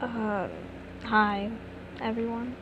Uh, Hi, everyone.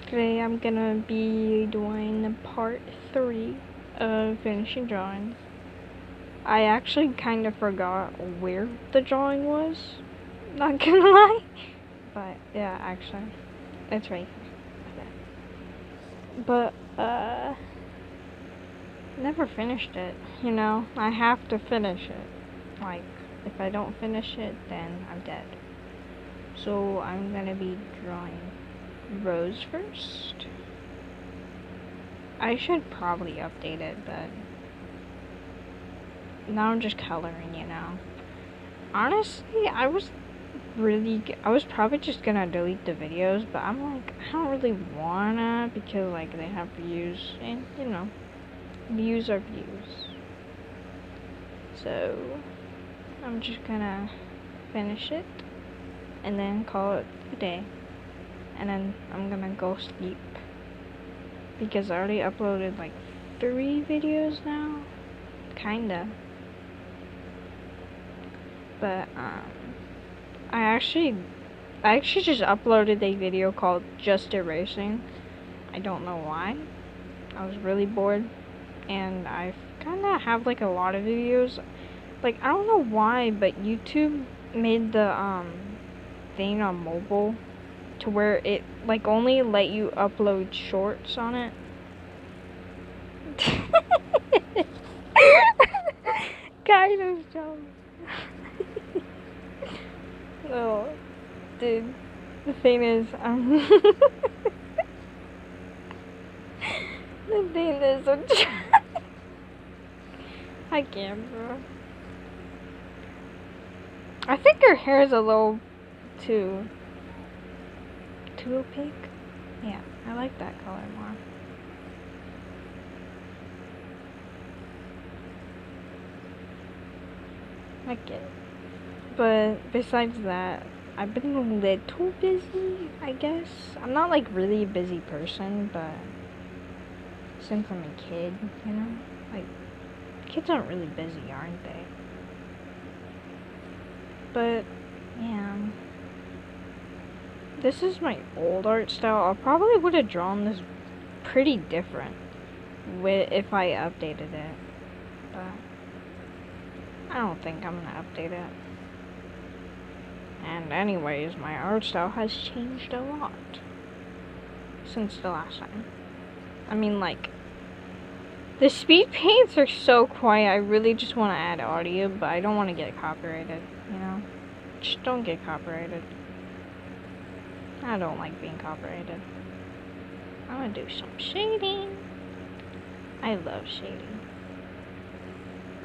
Today I'm gonna be doing part 3 of finishing drawings. I actually kind of forgot where the drawing was, not gonna lie. But yeah, actually, it's right here. But, never finished it, you know? I have to finish it. Like, if I don't finish it, then I'm dead. So I'm gonna be drawing Rose first. I should probably update it, but now I'm just coloring, you know. Honestly, I was probably just gonna delete the videos, but I'm like, I don't really wanna because like they have views, and you know, views are views. So I'm just gonna finish it and then call it a day, and then I'm gonna go sleep because I already uploaded like 3 videos now, kinda. But I actually just uploaded a video called Just Erasing. I don't know why. I was really bored, and I kind of have like a lot of videos. Like I don't know why, but YouTube made the thing on mobile to where it like only let you upload shorts on it. Kind of dumb. No, dude. The thing is, the thing is, I can't, bro. I think her hair is a little too opaque. Yeah, I like that color more. I get it. But besides that, I've been a little busy, I guess. I'm not like really a busy person, but since I'm a kid, you know, like kids aren't really busy, aren't they? But yeah, this is my old art style. I probably would have drawn this pretty different if I updated it, but I don't think I'm gonna update it. And anyways, my art style has changed a lot since the last time. I mean, like, the speed paints are so quiet. I really just want to add audio, but I don't want to get copyrighted, you know? Just don't get copyrighted. I don't like being copyrighted. I'm gonna do some shading. I love shading.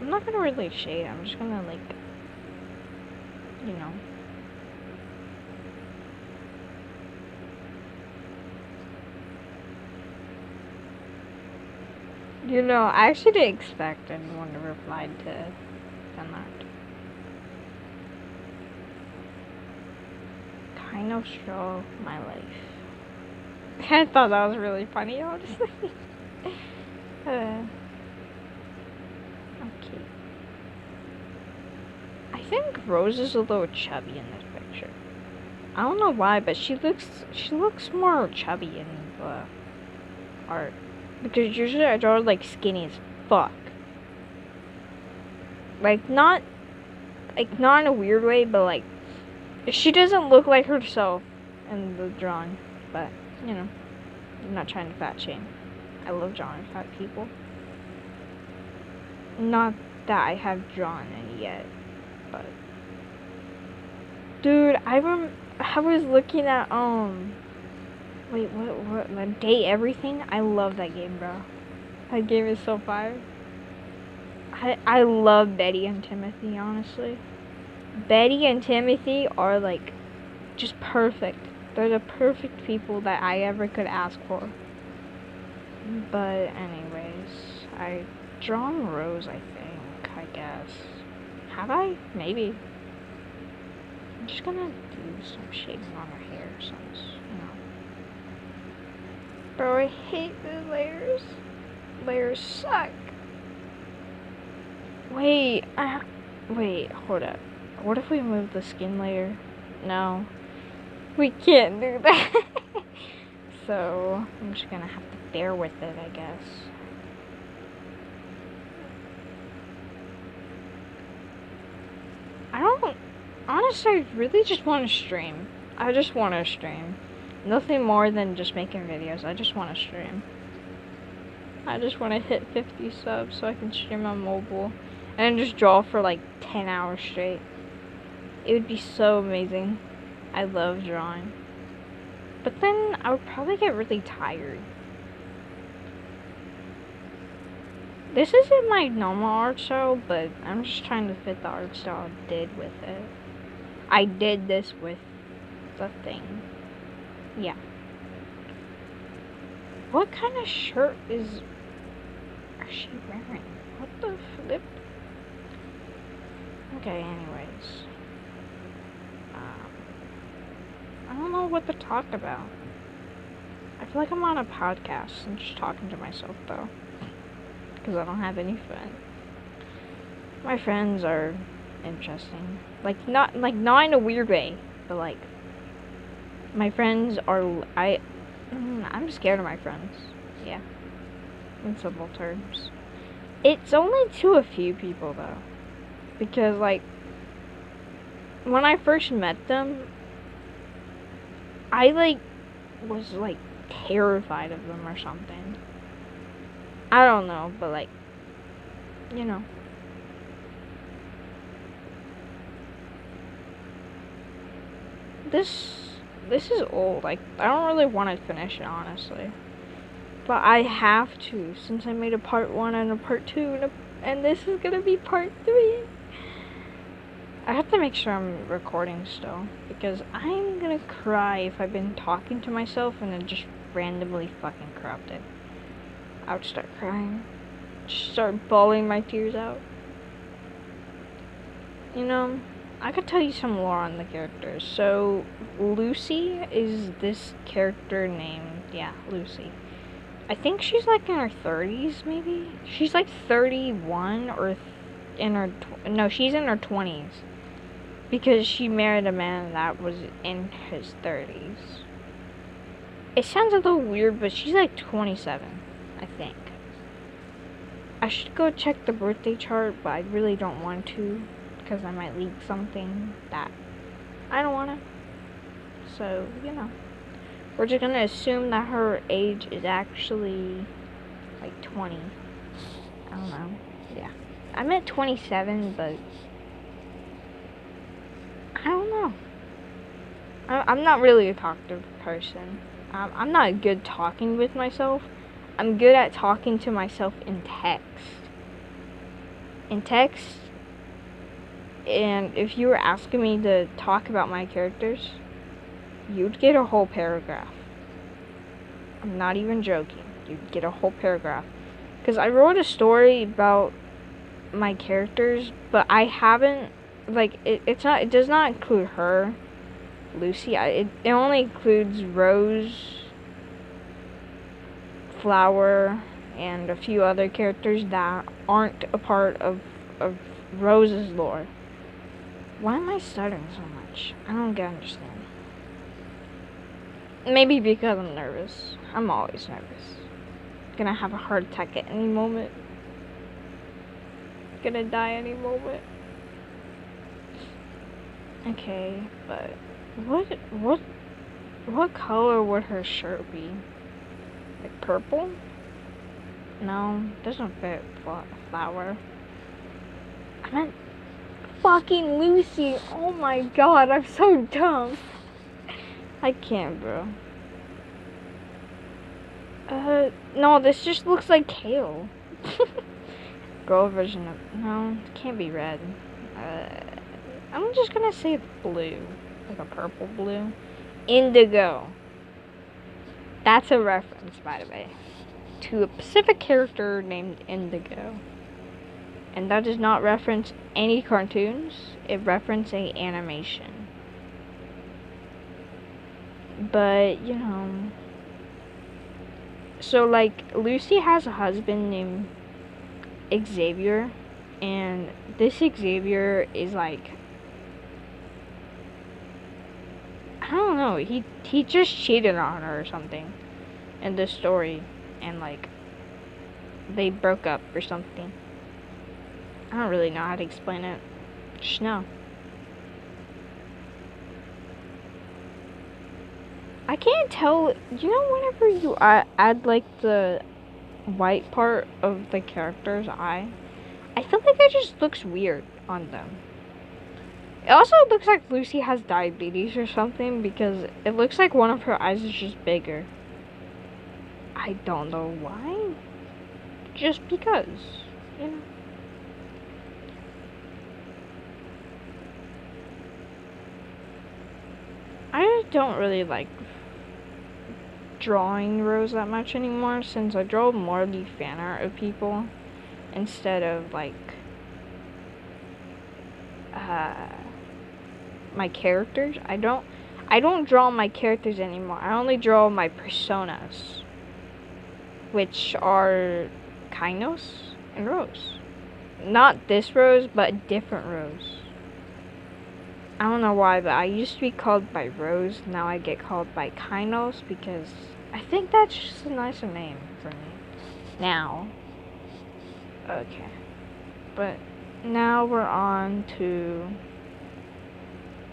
I'm not gonna really shade, I'm just gonna, like, you know. You know, I actually didn't expect anyone to reply to that. Kind of show my life. I thought that was really funny, honestly. Okay. I think Rose is a little chubby in this picture. I don't know why, but she looks more chubby in the art. Because usually I draw her like skinny as fuck. Like not in a weird way, but like she doesn't look like herself in the drawing. But you know, I'm not trying to fat shame. I love drawing fat people. Not that I have drawn any yet, but dude, I was looking at wait, what Date Everything? I love that game, bro. That game is so fire. I love Betty and Timothy, honestly. Betty and Timothy are like just perfect. They're the perfect people that I ever could ask for. But anyways, I drawn Rose, I think, I guess. Have I? Maybe. I'm just gonna do some shading on her hair since, you know. Bro, I hate the layers. Layers suck. Wait, hold up. What if we move the skin layer No. We can't do that. So, I'm just gonna have to bear with it, I guess. Honestly, I really just want to stream. I just want to stream. Nothing more than just making videos. I just want to stream. I just want to hit 50 subs so I can stream on mobile. And just draw for like 10 hours straight. It would be so amazing. I love drawing. But then I would probably get really tired. This isn't my normal art style, but I'm just trying to fit the art style I did with it. I did this with the thing. Yeah. What kind of shirt is she wearing? What the flip? Okay, anyways. I don't know what to talk about. I feel like I'm on a podcast and just talking to myself, though. Because I don't have any friends. My friends are interesting. Not in a weird way, but like, my friends are, I'm scared of my friends. Yeah. In simple terms. It's only to a few people, though. Because, like, when I first met them, I, was, terrified of them or something. I don't know, but, you know. This is old. I don't really want to finish it, honestly. But I have to, since I made a part 1 and a part 2, and this is gonna be part 3. I have to make sure I'm recording still, because I'm gonna cry if I've been talking to myself and then just randomly fucking corrupted. I would start crying. Just start bawling my tears out. You know, I could tell you some lore on the characters. So, Lucy is this character named, Lucy. I think she's in her 30s, maybe? She's 31 or no, she's in her 20s. Because she married a man that was in his 30s. It sounds a little weird, but she's 27, I think. I should go check the birthday chart, but I really don't want to. Because I might leak something that I don't want to. So, you know. We're just going to assume that her age is actually 20. I don't know. Yeah. I'm at 27, but I don't know. I'm not really a talkative person. I'm not good talking with myself. I'm good at talking to myself in text. And if you were asking me to talk about my characters, you'd get a whole paragraph. I'm not even joking. You'd get a whole paragraph. Because I wrote a story about my characters, but I haven't, it does not include her, Lucy. It only includes Rose, Flower, and a few other characters that aren't a part of Rose's lore. Why am I stuttering so much? I don't understand. Maybe because I'm nervous. I'm always nervous. Gonna have a heart attack at any moment. Gonna die any moment. Okay, but what color would her shirt be? Purple? No, doesn't fit Flower. I meant fucking Lucy. Oh my god, I'm so dumb. I can't, bro. No, this just looks like kale. Girl version of, no, it can't be red. I'm just gonna say it's blue. Like a purple blue. Indigo. That's a reference, by the way, to a specific character named Indigo. And that does not reference any cartoons. It references an animation. But, you know. So, Lucy has a husband named Xavier. And this Xavier is, I don't know. He just cheated on her or something in this story, and like they broke up or something. I don't really know how to explain it. Just know. I can't tell. You know, whenever you add like the white part of the character's eye, I feel like it just looks weird on them. It also looks like Lucy has diabetes or something because it looks like one of her eyes is just bigger. I don't know why. Just because, you know. I don't really like drawing Rose that much anymore since I draw more of the fan art of people instead of like my characters. I don't draw my characters anymore. I only draw my personas, which are Kainos and Rose. Not this Rose, but a different Rose. I don't know why, but I used to be called by Rose. Now I get called by Kainos because I think that's just a nicer name for me. Now. Okay. But now we're on to...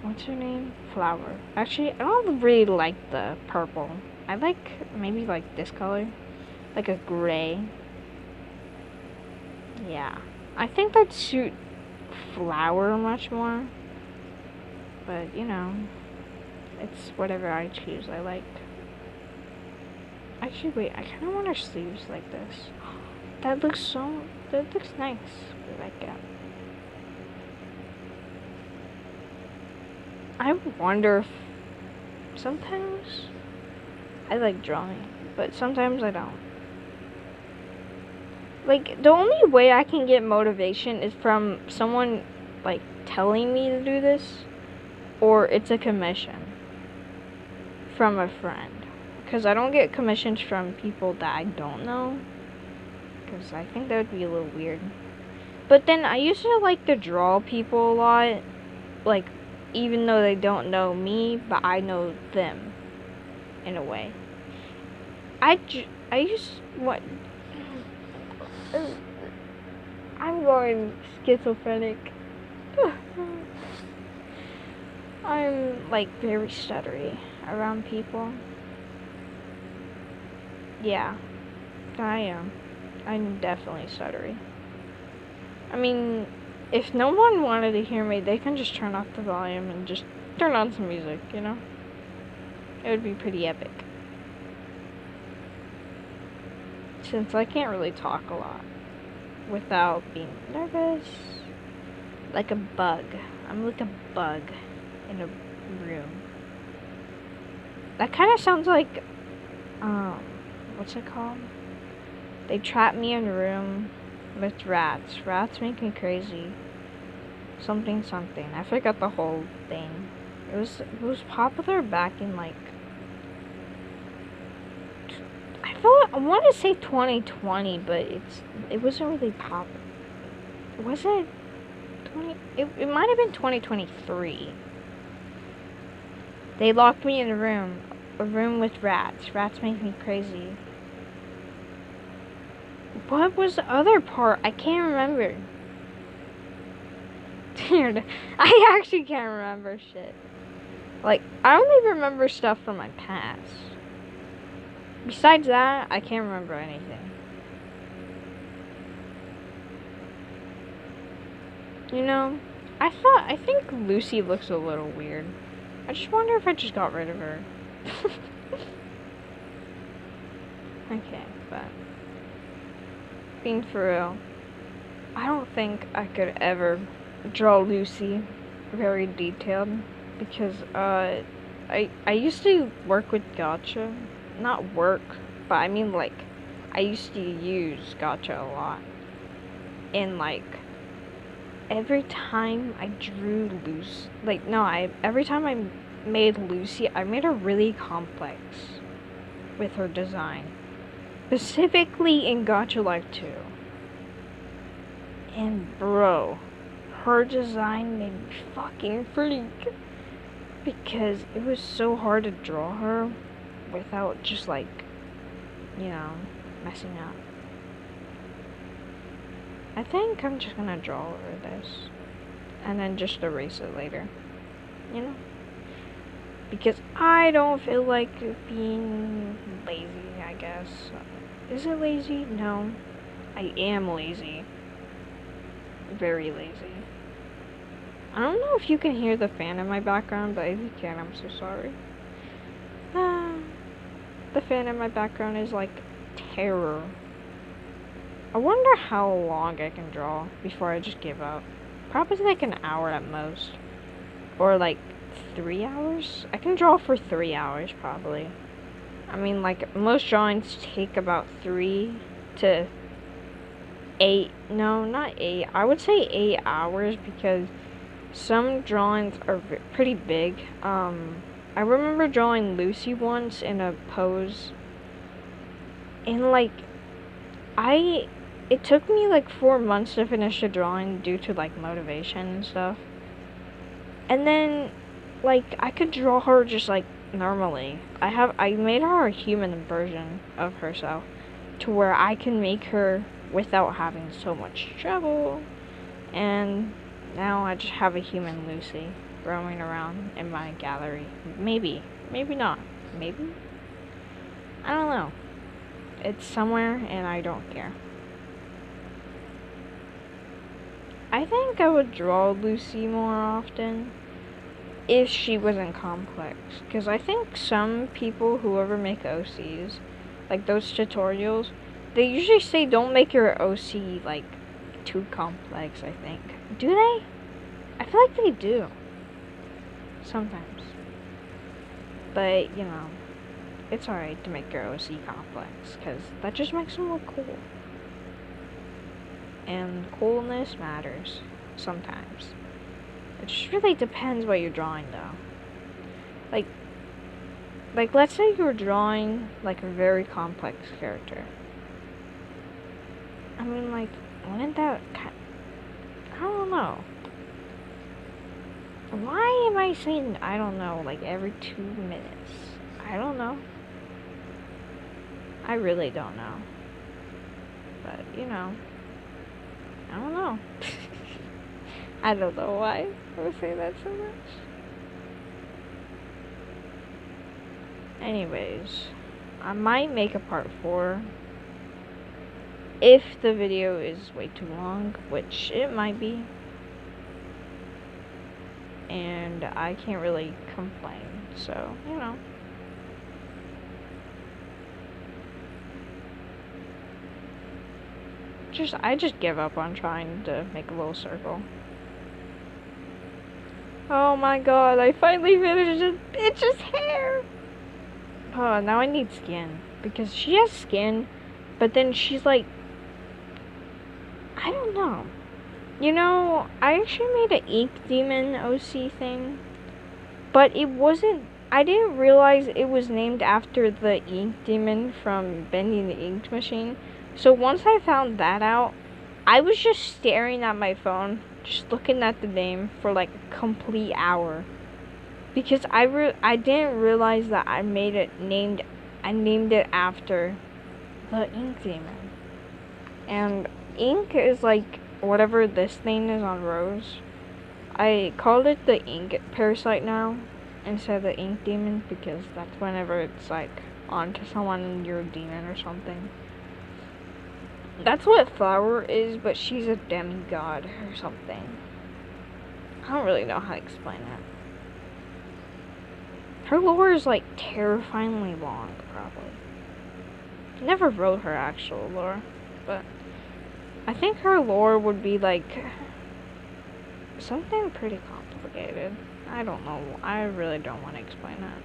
What's her name? Flower. Actually, I don't really like the purple. I like maybe like this color. Like a gray. Yeah. I think that'd suit Flower much more. But, you know, it's whatever I choose. I like... Actually, wait, I kind of want her sleeves like this. That looks nice. I like it. I wonder if... Sometimes I like drawing, but sometimes I don't. Like, the only way I can get motivation is from someone, like, telling me to do this. Or it's a commission from a friend. Because I don't get commissions from people that I don't know. Because I think that would be a little weird. But then I used to like to draw people a lot. Like, even though they don't know me, but I know them. In a way. I used... What? I'm going schizophrenic. I'm, like, very stuttery around people. Yeah, I am. I'm definitely stuttery. I mean, if no one wanted to hear me, they can just turn off the volume and just turn on some music, you know? It would be pretty epic. Since I can't really talk a lot without being nervous. Like a bug. I'm like a bug in a room. That kind of sounds like, what's it called? They trap me in a room with rats. Rats make me crazy. Something. I forgot the whole thing. It was popular back in like, I want to say 2020, but it wasn't really popular. Was it 20? It might have been 2023. They locked me in a room with rats. Rats make me crazy. What was the other part? I can't remember. Dude, I actually can't remember shit. Like, I only remember stuff from my past. Besides that, I can't remember anything. You know, I think Lucy looks a little weird. I just wonder if I just got rid of her. Okay, but being for real, I don't think I could ever draw Lucy very detailed because I used to work with Gacha. Not work, but I mean like I used to use Gacha a lot. And like every time I drew Lucy, every time I made Lucy, I made her really complex with her design. Specifically in Gacha Life 2. And bro, her design made me fucking freak. because it was so hard to draw her without just like, you know, messing up. I think I'm just gonna draw over this and then just erase it later, you know? Because I don't feel like being lazy, I guess. Is it lazy? No. I am lazy. Very lazy. I don't know if you can hear the fan in my background, but if you can, I'm so sorry. The fan in my background is like terror. I wonder how long I can draw before I just give up. Probably like an hour at most. Or like 3 hours? I can draw for 3 hours probably. I mean, like, most drawings take about 3 to 8. No, not 8. I would say 8 hours because some drawings are pretty big. I remember drawing Lucy once in a pose. And, like, it took me like 4 months to finish the drawing due to, like, motivation and stuff. And then, like, I could draw her just, like, normally. I made her a human version of herself to where I can make her without having so much trouble. And now I just have a human Lucy roaming around in my gallery. Maybe not. Maybe? I don't know. It's somewhere and I don't care. I think I would draw Lucy more often if she wasn't complex, because I think some people who ever make OCs, like those tutorials, they usually say don't make your OC like too complex. I think, do they? I feel like they do sometimes, but you know, it's alright to make your OC complex because that just makes them look cool, and coolness matters sometimes. It just really depends what you're drawing, though. Like let's say you're drawing, like, a very complex character. I mean, like, wouldn't that I don't know. Why am I saying I don't know, like, every 2 minutes? I don't know. I really don't know. But, you know, I don't know. I don't know why I would say that so much. Anyways, I might make a part 4 if the video is way too long, which it might be. And I can't really complain, so, you know. I just give up on trying to make a little circle. Oh my god, I finally finished it. Bitch's hair! Oh, now I need skin. Because she has skin, but then she's like, I don't know. You know, I actually made an ink demon OC thing. But it wasn't, I didn't realize it was named after the ink demon from Bending the Ink Machine. So once I found that out, I was just staring at my phone, just looking at the name for like a complete hour. Because I didn't realize that I named it after the ink demon. And ink is like whatever this thing is on Rose. I called it the ink parasite now instead of the ink demon because that's whenever it's like onto someone and you're a demon or something. That's what Flower is, but she's a demigod or something. I don't really know how to explain it. Her lore is like terrifyingly long, probably. Never wrote her actual lore, but I think her lore would be like something pretty complicated. I don't know. I really don't want to explain that.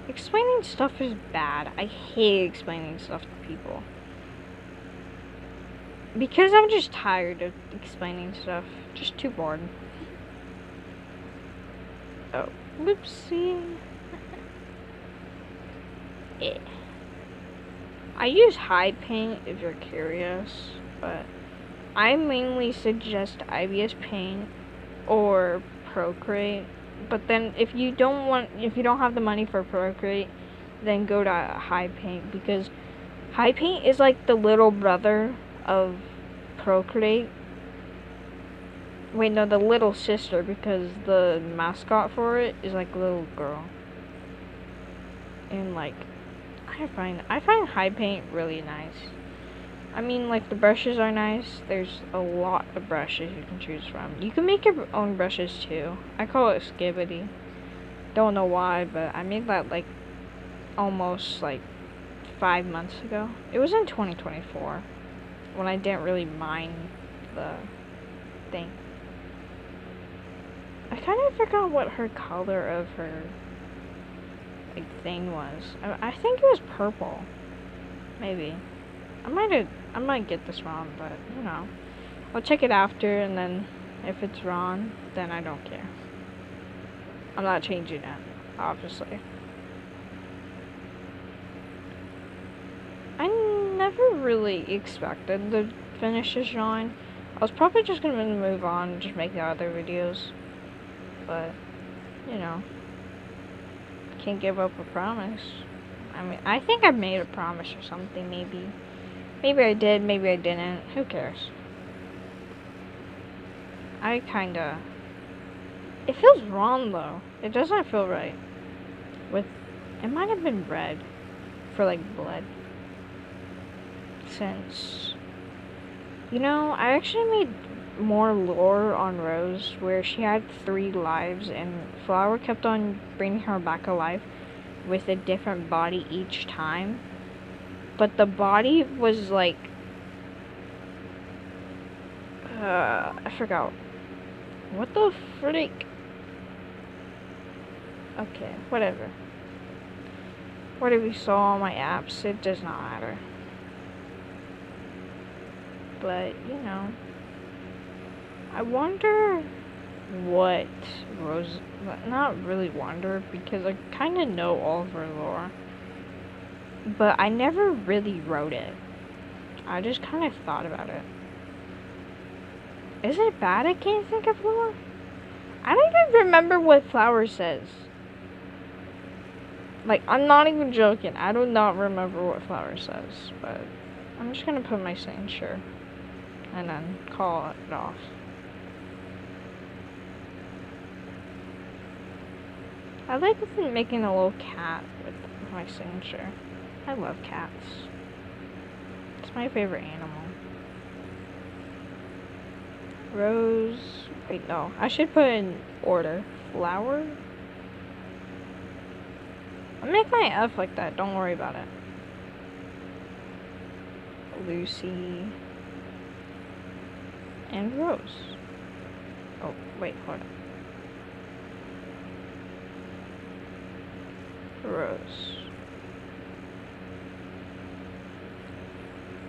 Explaining stuff is bad. I hate explaining stuff to people. Because I'm just tired of explaining stuff. Just too bored. Oh, whoopsie. Yeah. I use hide paint if you're curious, but I mainly suggest IBS Paint or Procreate But then if you don't have the money for Procreate, then go to High Paint, because High Paint is like the little brother of Procreate. Wait, no, the little sister, because the mascot for it is like a little girl. And like, I find High Paint really nice. I mean, like, the brushes are nice. There's a lot of brushes you can choose from. You can make your own brushes too. I call it Skibbity. Don't know why, but I made that like almost like 5 months ago. It was in 2024 when I didn't really mind the thing. I kind of forgot what her color of her like thing was. I think it was purple. Maybe. I might get this wrong, but you know, I'll check it after, and then if it's wrong, then I don't care. I'm not changing it, obviously. I never really expected to finish this drawing. I was probably just gonna move on and just make the other videos, but you know, can't give up a promise. I mean, I think I made a promise or something, maybe. Maybe I did, maybe I didn't. Who cares? It feels wrong, though. It doesn't feel right. It might have been red for, like, blood. Since, you know, I actually made more lore on Rose, where she had 3 lives, and Flower kept on bringing her back alive with a different body each time. But the body was like, I forgot. What the freak? Okay, whatever. Whatever you saw on my apps, it does not matter. But, you know, I wonder what Rose, not really wonder, because I kind of know all of her lore. But I never really wrote it. I just kind of thought about it. Is it bad I can't think of lore? I don't even remember what Flower says. Like, I'm not even joking. I do not remember what Flower says. But I'm just going to put my signature and then call it off. I like making a little cat with my signature. I love cats. It's my favorite animal. Rose. Wait, no. I should put in order. Flower? I'll make my F like that. Don't worry about it. Lucy. And Rose. Oh, wait, hold on. Rose.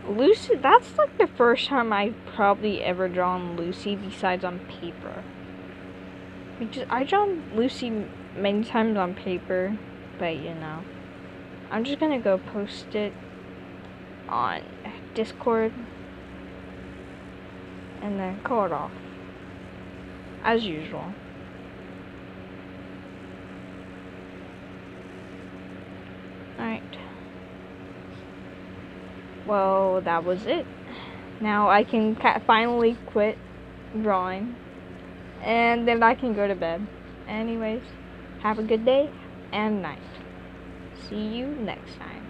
Lucy, that's like the first time I've probably ever drawn Lucy besides on paper. Because I drawn Lucy many times on paper, but you know, I'm just gonna go post it on Discord and then call it off as usual. Alright. Well, that was it. Now I can finally quit drawing, and then I can go to bed. Anyways, have a good day and night. See you next time.